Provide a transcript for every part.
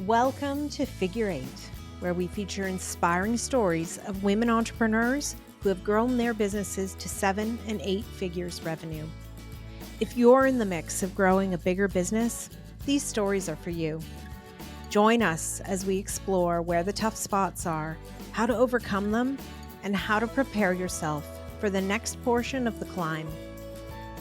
Welcome to Figure Eight, where we feature inspiring stories of women entrepreneurs who have grown their businesses to 7 and 8 figures revenue. If you're in the mix of growing a bigger business, these stories are for you. Join us as we explore where the tough spots are, how to overcome them, and how to prepare yourself for the next portion of the climb.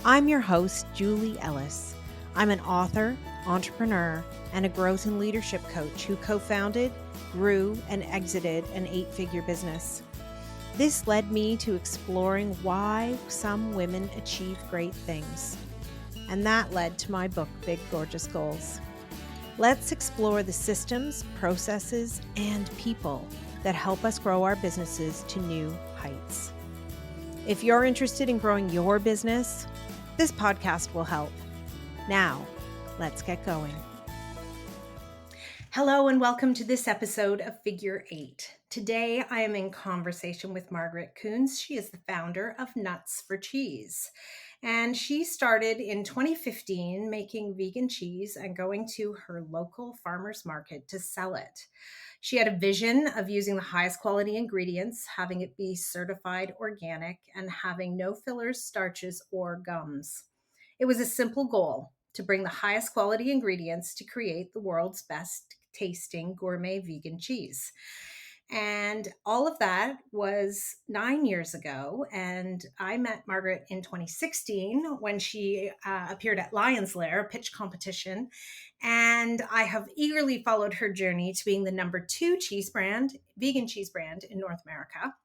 I'm your host, Julie Ellis. I'm an author, entrepreneur, and a growth and leadership coach who co-founded, grew, and exited an 8-figure business. This led me to exploring why some women achieve great things. And that led to my book, Big Gorgeous Goals. Let's explore the systems, processes, and people that help us grow our businesses to new heights. If you're interested in growing your business, this podcast will help. Now, let's get going. Hello and welcome to this episode of Figure Eight. Today I am in conversation with Margaret Coons. She is the founder of Nuts for Cheese. And she started in 2015 making vegan cheese and going to her local farmer's market to sell it. She had a vision of using the highest quality ingredients, having it be certified organic, and having no fillers, starches, or gums. It was a simple goal to bring the highest quality ingredients to create the world's best tasting gourmet vegan cheese. And all of that was 9 years ago. And I met Margaret in 2016 when she appeared at Lion's Lair, a pitch competition. And I have eagerly followed her journey to being the #2 cheese brand, vegan cheese brand in North America.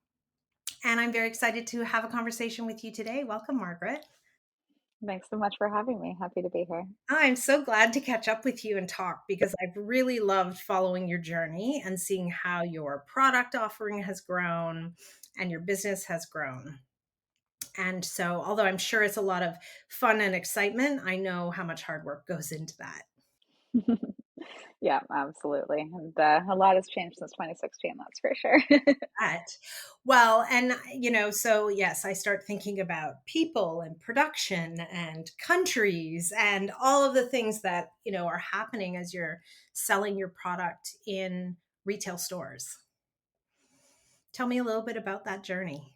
And I'm very excited to have a conversation with you today. Welcome, Margaret. Thanks so much for having me. Happy to be here. I'm so glad to catch up with you and talk because I've really loved following your journey and seeing how your product offering has grown and your business has grown. And so, although I'm sure it's a lot of fun and excitement, I know how much hard work goes into that. Yeah, absolutely. And a lot has changed since 2016, that's for sure. Well, and so yes, I start thinking about people and production and countries and all of the things that, are happening as you're selling your product in retail stores. Tell me a little bit about that journey.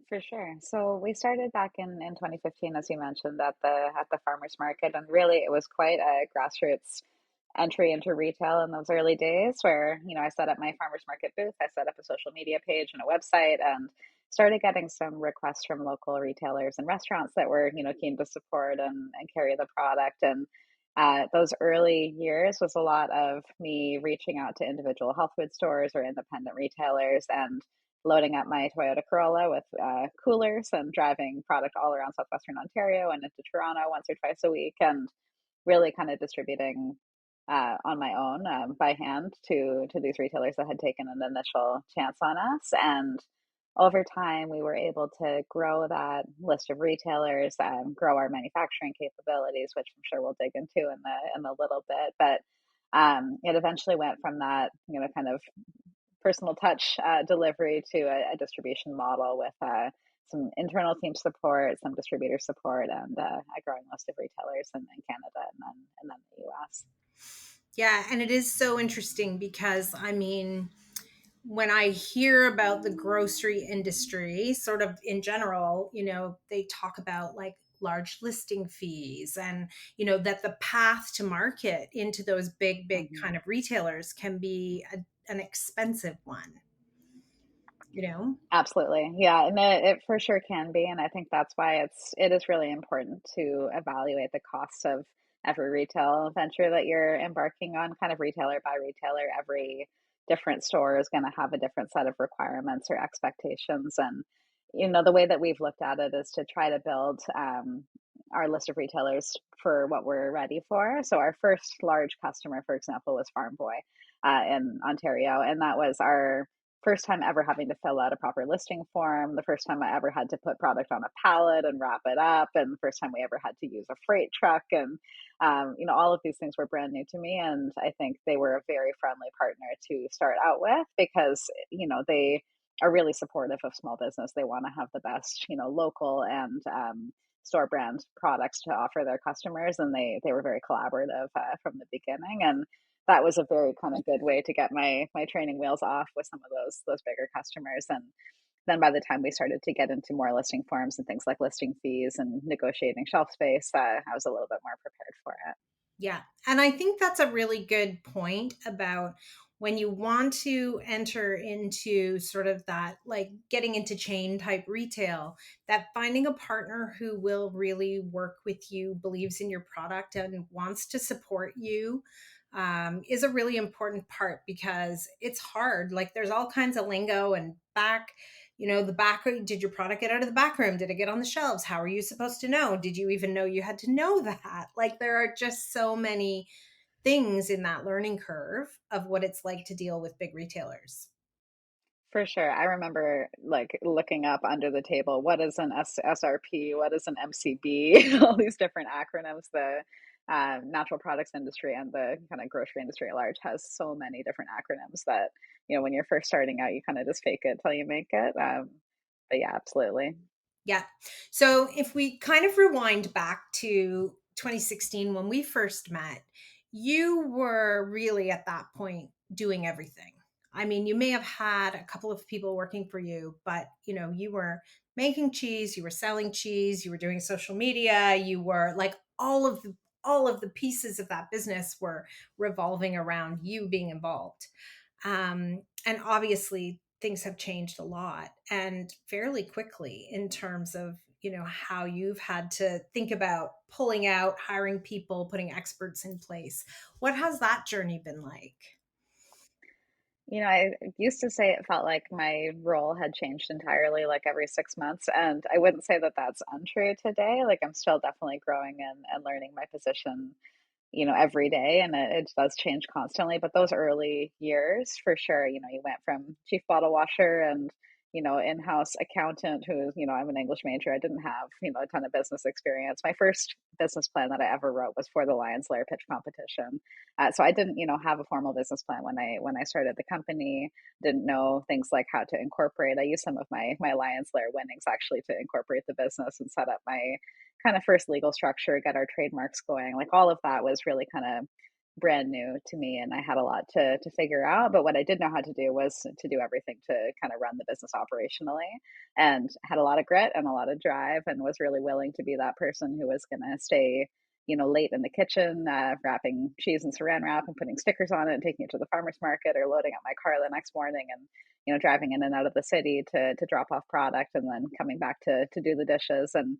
For sure. So we started back in 2015, as you mentioned, at the farmers market, and really it was quite a grassroots entry into retail in those early days where, I set up my farmers market booth, I set up a social media page and a website and started getting some requests from local retailers and restaurants that were, keen to support and carry the product. And those early years was a lot of me reaching out to individual health food stores or independent retailers and loading up my Toyota Corolla with coolers and driving product all around southwestern Ontario and into Toronto once or twice a week, and really kind of distributing on my own by hand to these retailers that had taken an initial chance on us. And over time, we were able to grow that list of retailers, grow our manufacturing capabilities, which I'm sure we'll dig into in a little bit. But it eventually went from that, kind of personal touch delivery to a distribution model with some internal team support, some distributor support, and a growing list of retailers in Canada and then the US. Yeah, and it is so interesting because when I hear about the grocery industry, sort of in general, they talk about like large listing fees and, that the path to market into those big kind of retailers can be an expensive one, you know? Absolutely. Yeah, and it for sure can be, and I think that's why it is really important to evaluate the cost of every retail venture that you're embarking on, kind of retailer by retailer. Every different store is going to have a different set of requirements or expectations, and the way that we've looked at it is to try to build our list of retailers for what we're ready for. So our first large customer, for example, was Farm Boy in Ontario, and that was our first time ever having to fill out a proper listing form, the first time I ever had to put product on a pallet and wrap it up, and the first time we ever had to use a freight truck. And, all of these things were brand new to me. And I think they were a very friendly partner to start out with because, they are really supportive of small business. They want to have the best, local and store brand products to offer their customers. And they were very collaborative from the beginning. And that was a very kind of good way to get my training wheels off with some of those bigger customers. And then by the time we started to get into more listing forms and things like listing fees and negotiating shelf space, I was a little bit more prepared for it. Yeah. And I think that's a really good point about when you want to enter into sort of that, like getting into chain type retail, that finding a partner who will really work with you, believes in your product, and wants to support you is a really important part because it's hard. Like there's all kinds of lingo and the back, did your product get out of the back room? Did it get on the shelves? How are you supposed to know? Did you even know you had to know that? Like there are just so many things in that learning curve of what it's like to deal with big retailers. For sure. I remember like looking up under the table, what is an SRP? What is an MCB? All these different acronyms. The natural products industry and the kind of grocery industry at large has so many different acronyms that, when you're first starting out, you kind of just fake it till you make it. But yeah, absolutely. Yeah. So if we kind of rewind back to 2016 when we first met, you were really at that point doing everything. I mean, you may have had a couple of people working for you, but you were making cheese, you were selling cheese, you were doing social media, you were like all of the pieces of that business were revolving around you being involved. And obviously, things have changed a lot and fairly quickly in terms of how you've had to think about pulling out, hiring people, putting experts in place. What has that journey been like? I used to say it felt like my role had changed entirely, like every 6 months. And I wouldn't say that that's untrue today. Like I'm still definitely growing and learning my position, every day, and it does change constantly. But those early years, for sure, you went from chief bottle washer and, in-house accountant who, I'm an English major. I didn't have, a ton of business experience. My first business plan that I ever wrote was for the Lions Lair pitch competition. So I didn't, have a formal business plan when I started the company. Didn't know things like how to incorporate. I used some of my Lions Lair winnings actually to incorporate the business and set up my kind of first legal structure, get our trademarks going. Like all of that was really kind of brand new to me, and I had a lot to figure out. But what I did know how to do was to do everything to kind of run the business operationally, and had a lot of grit and a lot of drive, and was really willing to be that person who was going to stay, late in the kitchen, wrapping cheese and saran wrap and putting stickers on it and taking it to the farmer's market, or loading up my car the next morning and, driving in and out of the city to drop off product, and then coming back to do the dishes. And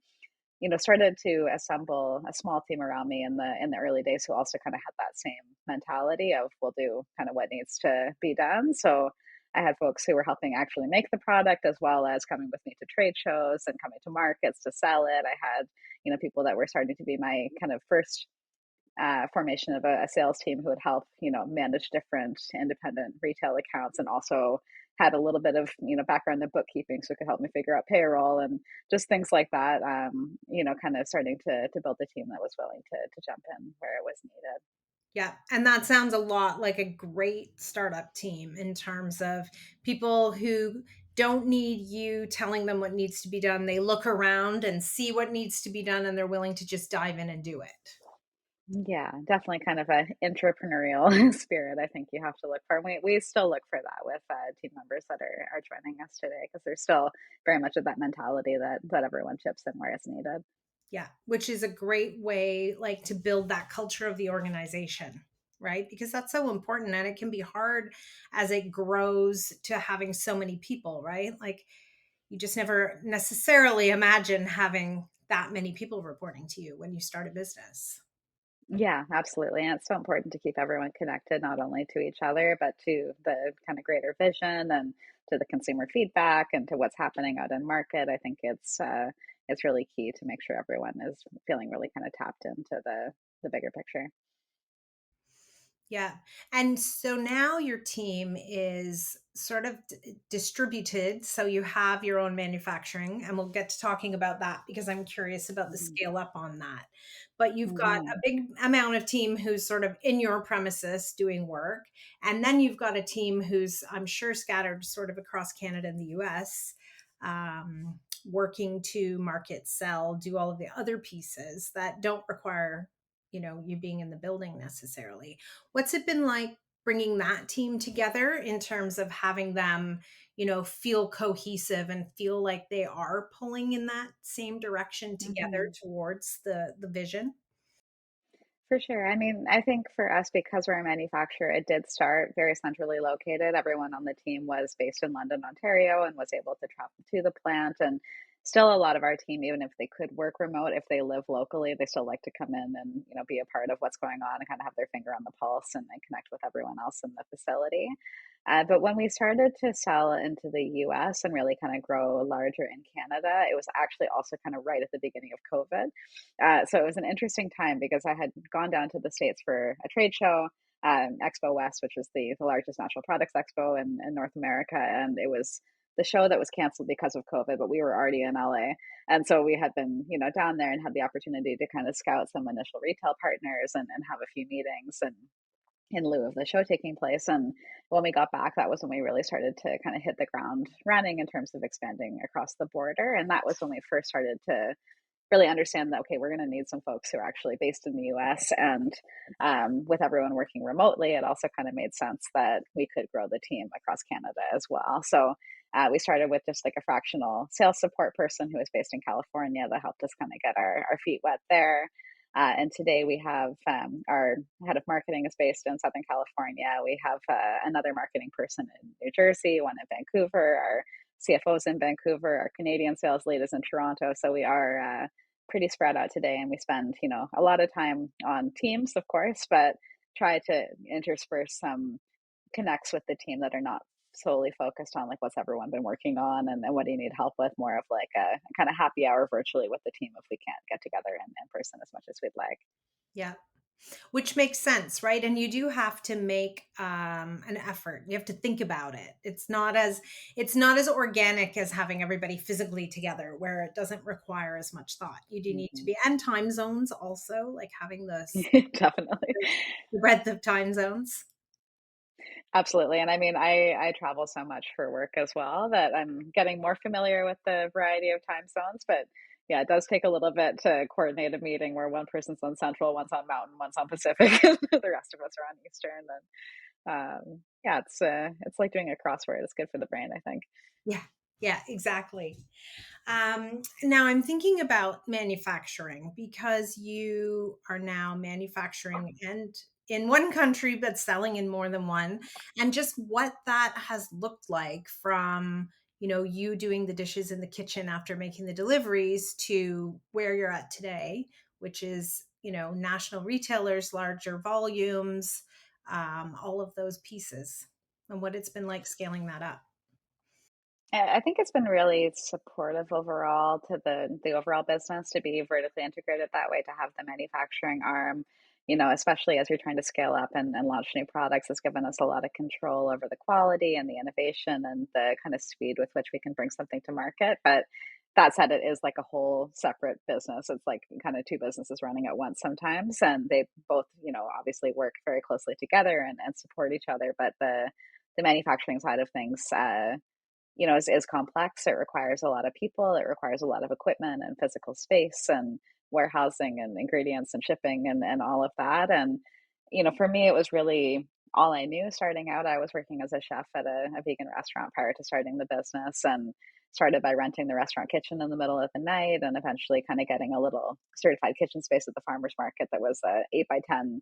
started to assemble a small team around me in the early days who also kind of had that same mentality of we'll do kind of what needs to be done. So I had folks who were helping actually make the product as well as coming with me to trade shows and coming to markets to sell it. I had, people that were starting to be my kind of first formation of a sales team who would help, manage different independent retail accounts, and also had a little bit of, background in bookkeeping, so it could help me figure out payroll and just things like that. Kind of starting to build a team that was willing to jump in where it was needed. Yeah. And that sounds a lot like a great startup team in terms of people who don't need you telling them what needs to be done. They look around and see what needs to be done and they're willing to just dive in and do it. Yeah, definitely kind of a entrepreneurial spirit. I think you have to look for. And we still look for that with team members that are joining us today, because there's still very much of that mentality that everyone chips in where it's needed. Yeah, which is a great way like to build that culture of the organization, right? Because that's so important and it can be hard as it grows to having so many people, right? Like you just never necessarily imagine having that many people reporting to you when you start a business. Yeah, absolutely. And it's so important to keep everyone connected, not only to each other, but to the kind of greater vision and to the consumer feedback and to what's happening out in market. I think it's really key to make sure everyone is feeling really kind of tapped into the bigger picture. Yeah. And so now your team is sort of distributed. So you have your own manufacturing, and we'll get to talking about that because I'm curious about the scale up on that. But you've got a Mm-hmm. big amount of team who's sort of in your premises doing work. And then you've got a team who's, I'm sure, scattered sort of across Canada and the US, working to market, sell, do all of the other pieces that don't require you being in the building necessarily. What's it been like bringing that team together in terms of having them, feel cohesive and feel like they are pulling in that same direction together Mhm. towards the vision? For sure. I mean, I think for us, because we're a manufacturer, it did start very centrally located. Everyone on the team was based in London, Ontario, and was able to travel to the plant. And still, a lot of our team, even if they could work remote, if they live locally, they still like to come in and be a part of what's going on and kind of have their finger on the pulse and connect with everyone else in the facility. But when we started to sell into the US and really kind of grow larger in Canada, it was actually also kind of right at the beginning of COVID. So it was an interesting time because I had gone down to the States for a trade show, Expo West, which is the largest natural products expo in North America. And it was the show that was canceled because of COVID, but we were already in LA. And so we had been, down there and had the opportunity to kind of scout some initial retail partners and have a few meetings and in lieu of the show taking place. And when we got back, that was when we really started to kind of hit the ground running in terms of expanding across the border. And that was when we first started to really understand that, okay, we're going to need some folks who are actually based in the US. And with everyone working remotely, it also kind of made sense that we could grow the team across Canada as well. So we started with just like a fractional sales support person who was based in California that helped us kind of get our feet wet there. And today we have our head of marketing is based in Southern California. We have another marketing person in New Jersey, one in Vancouver. Our CFO's in Vancouver. Our Canadian sales lead is in Toronto. So we are pretty spread out today, and we spend a lot of time on Teams, of course, but try to intersperse some connects with the team that are not solely focused on like what's everyone been working on and what do you need help with, more of like a kind of happy hour virtually with the team if we can't get together in person as much as we'd like. Yeah. Which makes sense, right? And you do have to make an effort. You have to think about it. It's not as organic as having everybody physically together, where it doesn't require as much thought. You do need to Hmm. be, and time zones also, like having Definitely. the breadth of time zones. Absolutely. And I mean, I travel so much for work as well that I'm getting more familiar with the variety of time zones. But yeah, it does take a little bit to coordinate a meeting where one person's on Central, one's on Mountain, one's on Pacific, and the rest of us are on Eastern. And yeah, it's like doing a crossword. It's good for the brain, I think. Yeah, yeah, exactly. Now I'm thinking about manufacturing, because you are now manufacturing and in one country, but selling in more than one, and just what that has looked like from, you doing the dishes in the kitchen after making the deliveries to where you're at today, which is, national retailers, larger volumes, all of those pieces, and what it's been like scaling that up. I think it's been really supportive overall to the overall business to be vertically integrated that way, to have the manufacturing arm, especially as you're trying to scale up and launch new products, has given us a lot of control over the quality and the innovation and the kind of speed with which we can bring something to market. But that said, it is like a whole separate business. It's like kind of two businesses running at once sometimes, and they both, obviously work very closely together and support each other. But the manufacturing side of things, is complex. It requires a lot of people. It requires a lot of equipment and physical space and warehousing and ingredients and shipping and all of that. And, for me, it was really all I knew starting out. I was working as a chef at a vegan restaurant prior to starting the business, and started by renting the restaurant kitchen in the middle of the night and eventually kind of getting a little certified kitchen space at the farmer's market that was a 8 by 10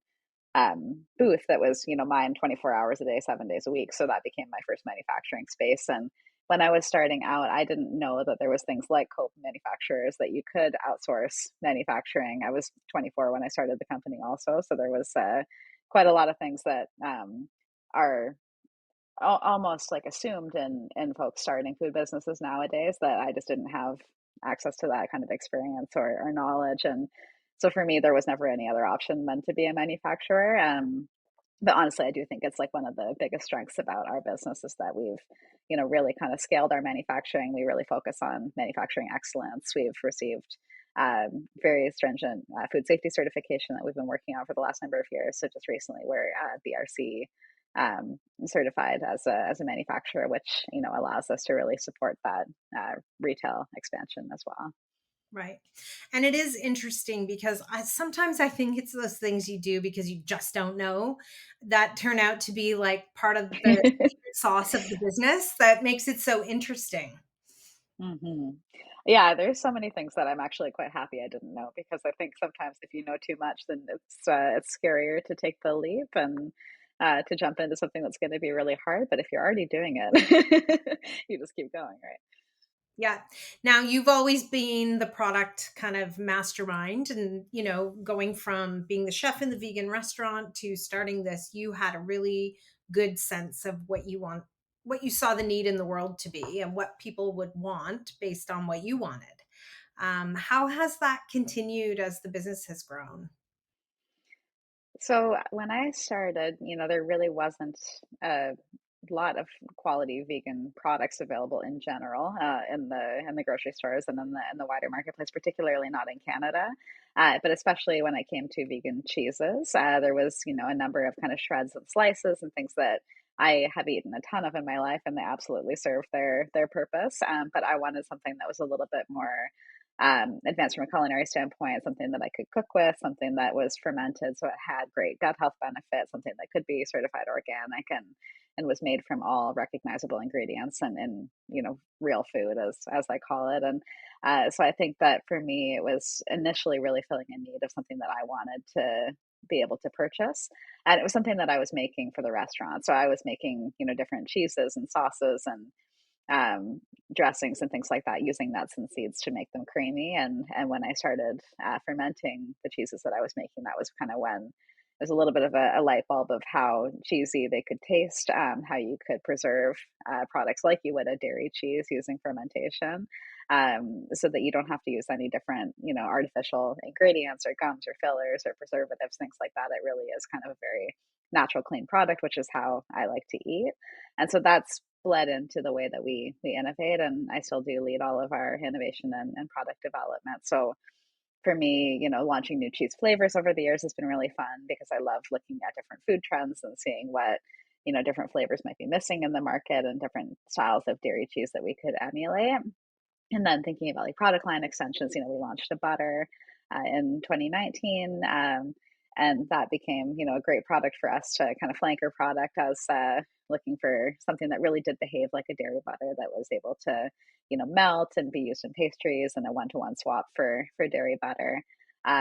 booth that was, mine 24 hours a day, 7 days a week. So that became my first manufacturing space. And when I was starting out, I didn't know that there was things like cope manufacturers that you could outsource manufacturing. I was 24 when I started the company also. So there was quite a lot of things that are almost like assumed in folks starting food businesses nowadays that I just didn't have access to that kind of experience or knowledge. And so for me, there was never any other option than to be a manufacturer. But honestly, I do think it's like one of the biggest strengths about our business is that we've, really kind of scaled our manufacturing. We really focus on manufacturing excellence. We've received very stringent food safety certification that we've been working on for the last number of years. So just recently, we're BRC certified as a manufacturer, which allows us to really support that retail expansion as well. Right. And it is interesting because sometimes I think it's those things you do because you just don't know that turn out to be like part of the secret sauce of the business that makes it so interesting. hmm Yeah, there's so many things that I'm actually quite happy I didn't know because I think sometimes if you know too much, then it's scarier to take the leap and to jump into something that's going to be really hard. But if you're already doing it, you just keep going, right? Yeah. Now you've always been the product kind of mastermind and, going from being the chef in the vegan restaurant to starting this, you had a really good sense of what you saw the need in the world to be and what people would want based on what you wanted. How has that continued as the business has grown? So when I started, there really wasn't a lot of quality vegan products available in general in the grocery stores and in the wider marketplace, particularly not in Canada. But especially when I came to vegan cheeses, there was a number of kind of shreds and slices and things that I have eaten a ton of in my life, and they absolutely served their purpose. But I wanted something that was a little bit more advanced from a culinary standpoint, something that I could cook with, something that was fermented, so it had great gut health benefits, something that could be certified organic and was made from all recognizable ingredients and real food as I call it. And so I think that for me, it was initially really filling a need of something that I wanted to be able to purchase, and it was something that I was making for the restaurant. So I was making different cheeses and sauces and um, dressings and things like that using nuts and seeds to make them creamy. And when I started fermenting the cheeses that I was making, that was kind of when there's a little bit of a light bulb of how cheesy they could taste, how you could preserve products like you would a dairy cheese using fermentation, so that you don't have to use any different, artificial ingredients or gums or fillers or preservatives, things like that. It really is kind of a very natural, clean product, which is how I like to eat. And so that's bled into the way that we innovate. And I still do lead all of our innovation and product development. So for me, launching new cheese flavors over the years has been really fun because I love looking at different food trends and seeing what, different flavors might be missing in the market and different styles of dairy cheese that we could emulate. And then thinking about like product line extensions, we launched a butter in 2019, and that became a great product for us to kind of flank our product as looking for something that really did behave like a dairy butter that was able to melt and be used in pastries and a one-to-one swap for dairy butter.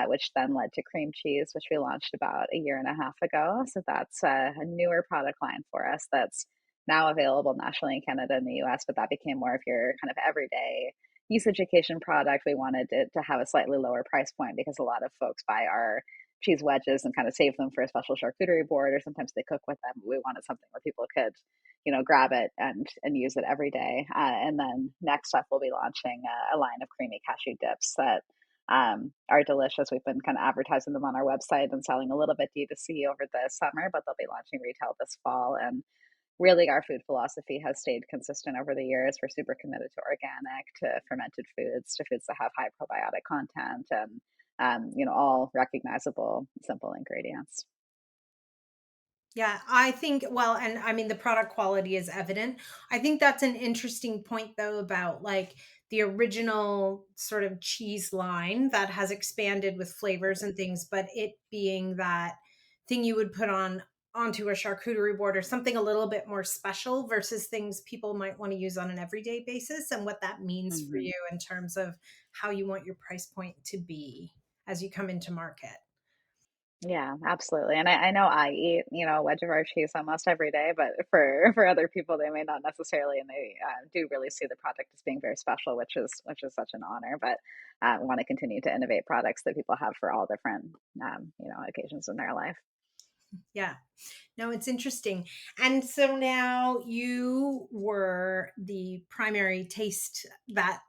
Which then led to cream cheese, which we launched about a year and a half ago. So that's a newer product line for us that's now available nationally in Canada and the US, but that became more of your kind of everyday usage occasion product. We wanted it to have a slightly lower price point because a lot of folks buy our cheese wedges and kind of save them for a special charcuterie board, or sometimes they cook with them. We wanted something where people could, grab it and use it every day. And then next up, we'll be launching a line of creamy cashew dips that are delicious. We've been kind of advertising them on our website and selling a little bit D2C over the summer, but they'll be launching retail this fall. And really, our food philosophy has stayed consistent over the years. We're super committed to organic, to fermented foods, to foods that have high probiotic content, and all recognizable, simple ingredients. Yeah, I think, well, and I mean, the product quality is evident. I think that's an interesting point, though, about like the original sort of cheese line that has expanded with flavors and things, but it being that thing you would put onto a charcuterie board or something a little bit more special versus things people might want to use on an everyday basis, and what that means for hmm you in terms of how you want your price point to be as you come into market. Yeah, absolutely. And I know I eat, a wedge of our cheese almost every day, but for other people, they may not necessarily, and they do really see the product as being very special, which is such an honor. But we want to continue to innovate products that people have for all different, occasions in their life. Yeah. No, it's interesting. And so now you were the primary taste that,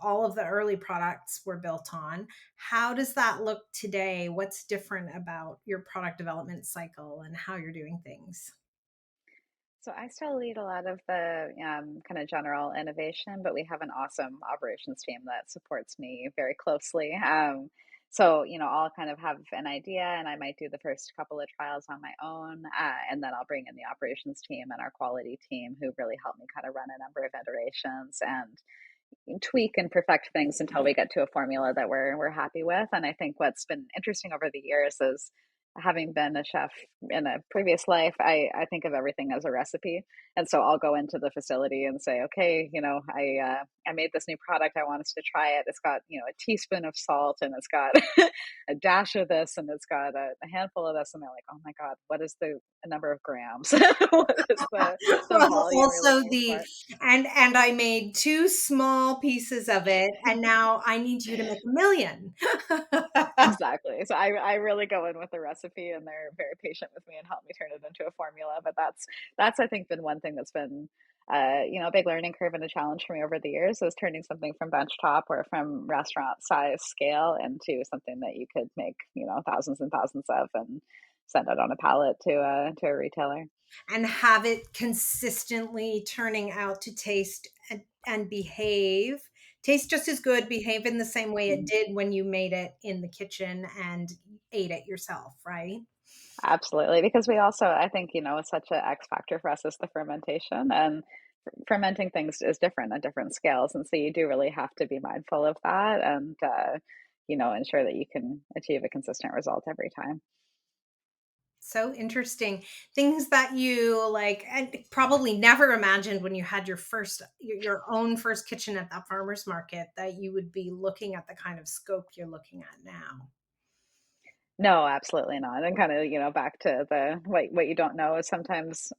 all of the early products were built on. How does that look today? What's different about your product development cycle and how you're doing things? So I still lead a lot of the kind of general innovation, but we have an awesome operations team that supports me very closely. So I'll kind of have an idea, and I might do the first couple of trials on my own, and then I'll bring in the operations team and our quality team, who really help me kind of run a number of iterations. And tweak and perfect things until we get to a formula that we're happy with. And I think what's been interesting over the years is, having been a chef in a previous life, I think of everything as a recipe. And so I'll go into the facility and say, okay, I made this new product. I want us to try it. It's got, a teaspoon of salt, and it's got a dash of this, and it's got a handful of this. And they're like, oh my God, what is the number of grams? What is the Well, volume you're also looking the for? and I made two small pieces of it, and now I need you to make a million. Exactly. So I really go in with the recipe, and they're very patient with me and help me turn it into a formula. But that's I think been one thing that's been a big learning curve and a challenge for me over the years, is turning something from bench top or from restaurant size scale into something that you could make, thousands and thousands of, and send it on a pallet to a retailer. And have it consistently turning out to and behave. Taste just as good, behave in the same way it Mhm. did when you made it in the kitchen and ate it yourself, right? Absolutely, because we also, I think, it's such an X factor for us is the fermentation, and fermenting things is different at different scales. And so you do really have to be mindful of that, and, ensure that you can achieve a consistent result every time. So interesting. Things that you like and probably never imagined when you had your own first kitchen at that farmer's market that you would be looking at the kind of scope you're looking at now. No, absolutely not. And kind of, back to the what you don't know is sometimes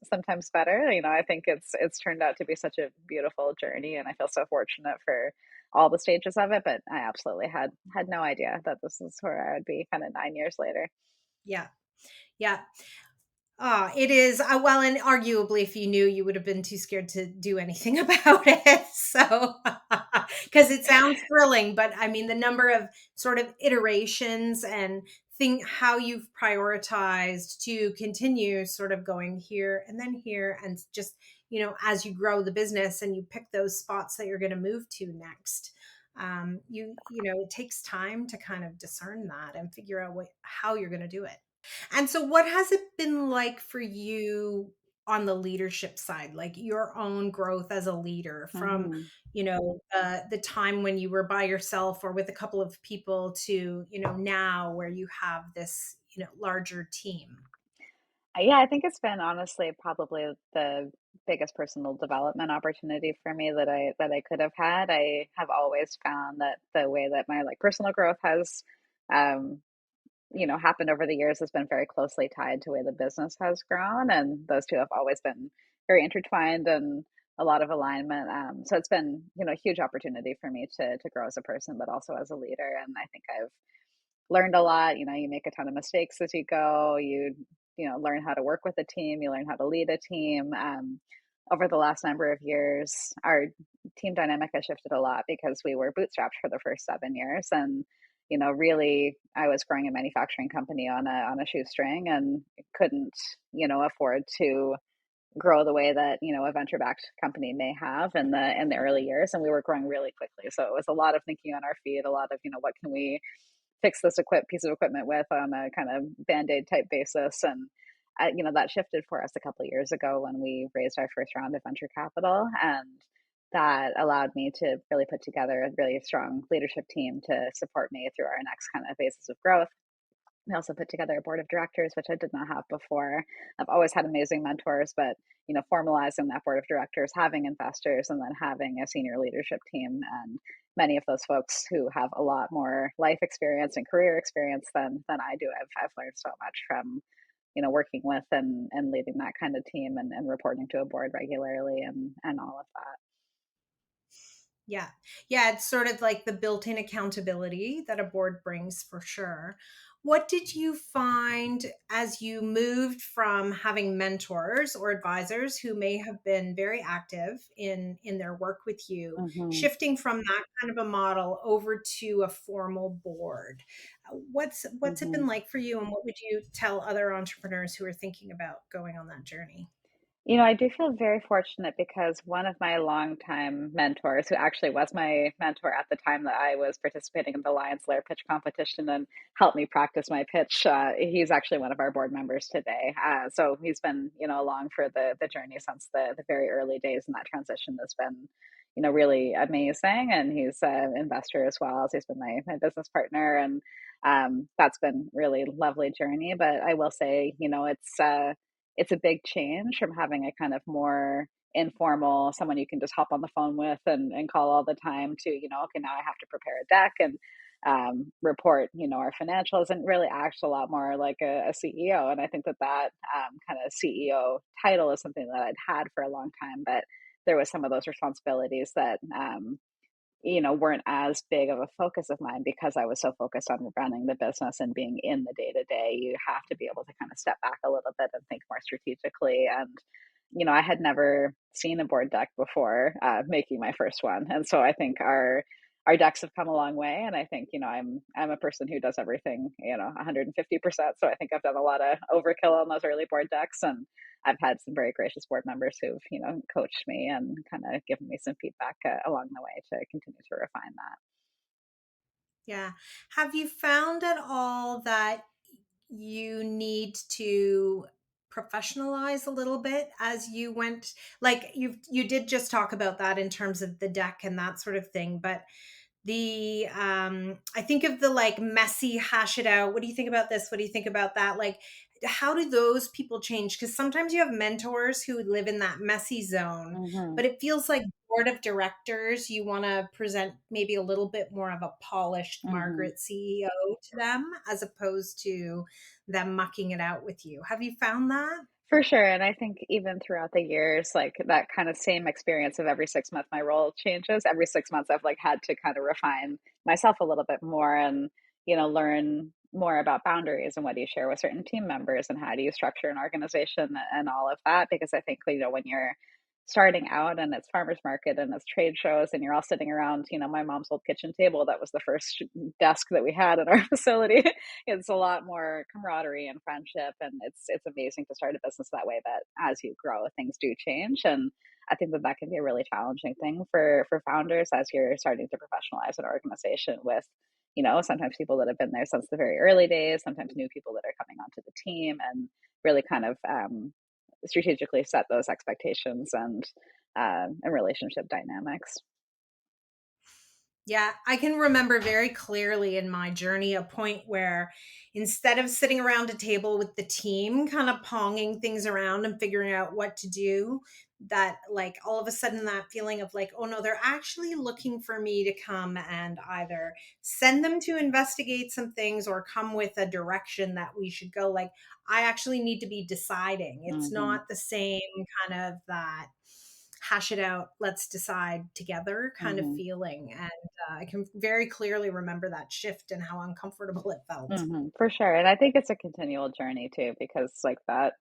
better. I think it's turned out to be such a beautiful journey, and I feel so fortunate for all the stages of it. But I absolutely had no idea that this is where I would be kind of 9 years later. Yeah. Yeah. It is well, and arguably, if you knew, you would have been too scared to do anything about it. So, because it sounds thrilling, but I mean, the number of sort of iterations and think how you've prioritized to continue sort of going here, and just as you grow the business and you pick those spots that you're going to move to next. It takes time to kind of discern that and figure out how you're going to do it. And so, what has it been like for you on the leadership side, like your own growth as a leader from, Mhm. the time when you were by yourself or with a couple of people to, now where you have this, larger team? Yeah, I think it's been honestly probably the biggest personal development opportunity for me that I could have had. I have always found that the way that my personal growth has um happened over the years has been very closely tied to the way the business has grown, and those two have always been very intertwined and a lot of alignment. So it's been, a huge opportunity for me to grow as a person, but also as a leader. And I think I've learned a lot. You make a ton of mistakes as you go. You learn how to work with a team. You learn how to lead a team. Over the last number of years, our team dynamic has shifted a lot because we were bootstrapped for the first 7 years, and really, I was growing a manufacturing company on a shoestring, and couldn't afford to grow the way that a venture backed company may have in the early years. And we were growing really quickly, so it was a lot of thinking on our feet, a lot of what can we fix this piece of equipment with on a kind of band-aid type basis. And that shifted for us a couple of years ago when we raised our first round of venture capital, and that allowed me to really put together a really strong leadership team to support me through our next kind of phases of growth. We also put together a board of directors, which I did not have before. I've always had amazing mentors, but formalizing that board of directors, having investors, and then having a senior leadership team, and many of those folks who have a lot more life experience and career experience than I do. I've learned so much from working with and leading that kind of team, and reporting to a board regularly, and all of that. Yeah. Yeah, it's sort of like the built-in accountability that a board brings for sure. What did you find as you moved from having mentors or advisors who may have been very active in their work with you, Hmm. shifting from that kind of a model over to a formal board? What's it Hmm. been like for you, and what would you tell other entrepreneurs who are thinking about going on that journey? I do feel very fortunate because one of my longtime mentors, who actually was my mentor at the time that I was participating in the Lions Lair pitch competition and helped me practice my pitch, he's actually one of our board members today. So he's been, along for the journey since the very early days, and that transition has been, really amazing. And he's an investor as well, as he's been my business partner. And that's been really lovely journey. But I will say, it's a big change from having a kind of more informal, someone you can just hop on the phone with and call all the time, to, okay, now I have to prepare a deck and report, our financials, and really act a lot more like a CEO. And I think that kind of CEO title is something that I'd had for a long time, but there was some of those responsibilities that, weren't as big of a focus of mine because I was so focused on running the business and being in the day to day. You have to be able to kind of step back a little bit and think more strategically. And, I had never seen a board deck before making my first one. And so I think our decks have come a long way. And I think, I'm a person who does everything, 150%. So I think I've done a lot of overkill on those early board decks. And I've had some very gracious board members who've, coached me and kind of given me some feedback along the way to continue to refine that. Yeah. Have you found at all that you need to professionalize a little bit as you went, like you did just talk about that in terms of the deck and that sort of thing, but the I think of the like messy hash it out, what do you think about this, what do you think about that, like how do those people change, because sometimes you have mentors who live in that messy zone, Hmm. but it feels like board of directors you want to present maybe a little bit more of a polished Hmm. Margaret CEO to them as opposed to them mucking it out with you. Have you found that? For sure. And I think even throughout the years, like that kind of same experience of every 6 months, my role changes. Every 6 months, I've like had to kind of refine myself a little bit more and, learn more about boundaries and what do you share with certain team members and how do you structure an organization and all of that. Because I think, when you're starting out and it's farmers market and it's trade shows and you're all sitting around, my mom's old kitchen table, that was the first desk that we had in our facility. It's a lot more camaraderie and friendship, and it's amazing to start a business that way. But as you grow, things do change, and I think that can be a really challenging thing for founders as you're starting to professionalize an organization with, sometimes people that have been there since the very early days, sometimes new people that are coming onto the team, and really kind of strategically set those expectations and relationship dynamics. Yeah, I can remember very clearly in my journey a point where instead of sitting around a table with the team, kind of ponging things around and figuring out what to do, that like all of a sudden that feeling of like, oh no, they're actually looking for me to come and either send them to investigate some things or come with a direction that we should go. Like, I actually need to be deciding. It's Hmm. not the same kind of that hash it out, let's decide together kind of Hmm. feeling. And I can very clearly remember that shift and how uncomfortable it felt. Hmm. For sure. And I think it's a continual journey too, because like that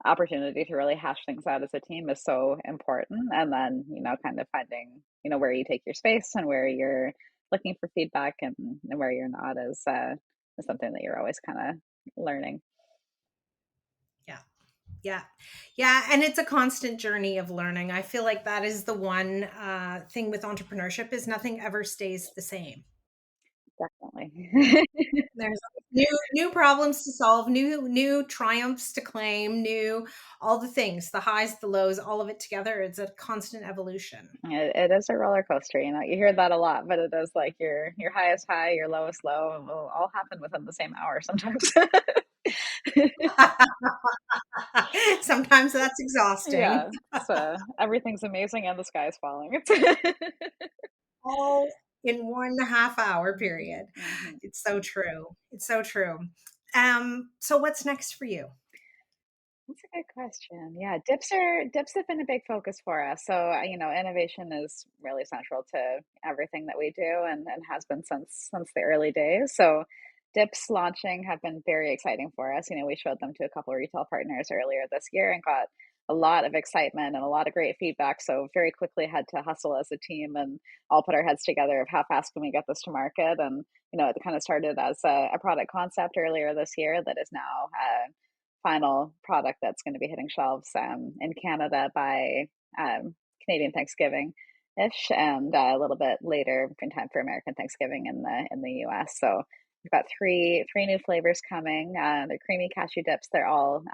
opportunity to really hash things out as a team is so important. And then, kind of finding, where you take your space and where you're looking for feedback and where you're not is something that you're always kind of learning. Yeah. Yeah. Yeah. And it's a constant journey of learning. I feel like that is the one thing with entrepreneurship is nothing ever stays the same. Definitely. There's new problems to solve, new triumphs to claim, new all the things, the highs, the lows, all of it together. It's a constant evolution. It is a roller coaster, you hear that a lot, but it is like your highest high, your lowest low, and will all happen within the same hour sometimes. Sometimes that's exhausting. Yeah, so everything's amazing and the sky is falling. All in 1.5 hour Mhm, period. mhm. It's so true. It's so true. So what's next for you? That's a good question. Yeah, dips have been a big focus for us. So, innovation is really central to everything that we do and has been since the early days. So, dips launching have been very exciting for us. We showed them to a couple of retail partners earlier this year and got a lot of excitement and a lot of great feedback. So, very quickly had to hustle as a team and all put our heads together of how fast can we get this to market. And, it kind of started as a product concept earlier this year that is now final product that's going to be hitting shelves in Canada by Canadian Thanksgiving ish, and a little bit later in time for American Thanksgiving in the U.S. So we've got three new flavors coming. They're creamy cashew dips. They're all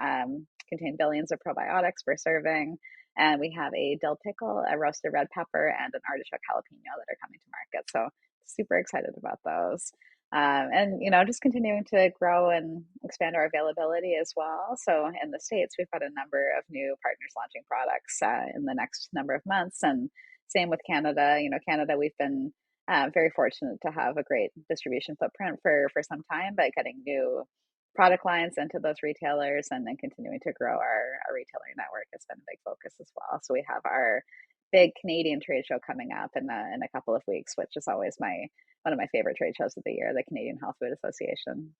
contain billions of probiotics per serving. And we have a dill pickle, a roasted red pepper, and an artichoke jalapeno that are coming to market. So super excited about those. And just continuing to grow and expand our availability as well. So in the States, we've got a number of new partners launching products in the next number of months, and same with Canada. Canada, we've been very fortunate to have a great distribution footprint for some time, but getting new product lines into those retailers and then continuing to grow our retailer network has been a big focus as well. So we have our big Canadian trade show coming up in a couple of weeks, which is always one of my favorite trade shows of the year, the Canadian Health Food Association.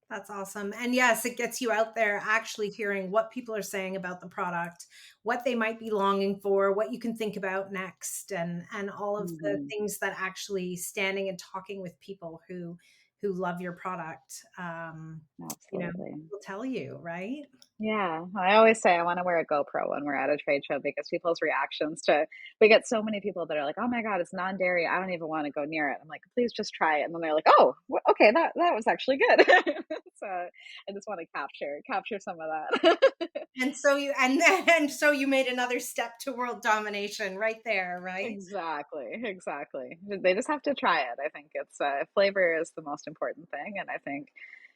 That's awesome. And yes, it gets you out there actually hearing what people are saying about the product, what they might be longing for, what you can think about next, and all of the Hmm. things that actually standing and talking with people who love your product, Absolutely. will tell you, right? Yeah, I always say I wanna wear a GoPro when we're at a trade show because people's reactions to we get so many people that are like, "Oh my god, it's non-dairy, I don't even wanna go near it." I'm like, "Please just try it." And then they're like, "Oh, okay, that was actually good." So, I just wanna capture some of that. And so you and so you made another step to world domination right there, right? Exactly, exactly. They just have to try it. I think it's, flavor is the most important thing, and I think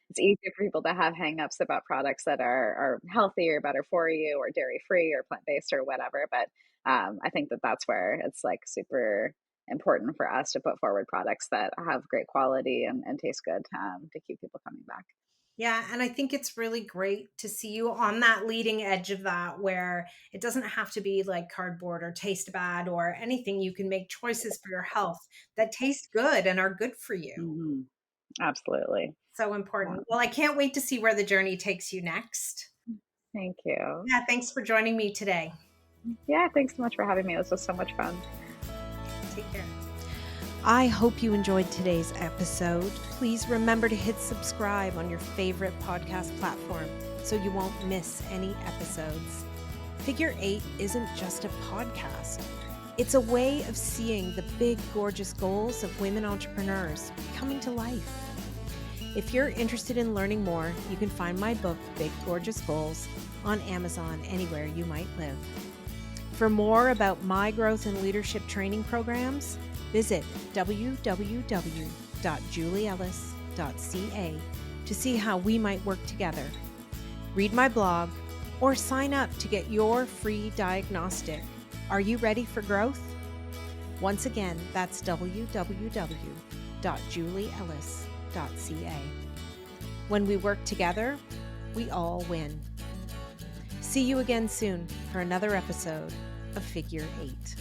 it's easy for people to have hangups about products that are healthy or better for you or dairy-free or plant-based or whatever, but, I think that that's where it's, like, super important for us to put forward products that have great quality and taste good, to keep people coming back. Yeah, and I think it's really great to see you on that leading edge of that where it doesn't have to be like cardboard or taste bad or anything. You can make choices for your health that taste good and are good for you. Mhm. Absolutely. So Yeah. important. Well, I can't wait to see where the journey takes you next. Thank you. Yeah, thanks for joining me today. Yeah, thanks so much for having me. This was so much fun. Take care. I hope you enjoyed today's episode. Please remember to hit subscribe on your favorite podcast platform so you won't miss any episodes. Figure 8 isn't just a podcast. It's a way of seeing the big, gorgeous goals of women entrepreneurs coming to life. If you're interested in learning more, you can find my book, Big Gorgeous Goals, on Amazon anywhere you might live. For more about my growth and leadership training programs, visit www.julieellis.ca to see how we might work together. Read my blog or sign up to get your free diagnostic. Are you ready for growth? Once again, that's www.julieellis.ca. When we work together, we all win. See you again soon for another episode of Figure 8.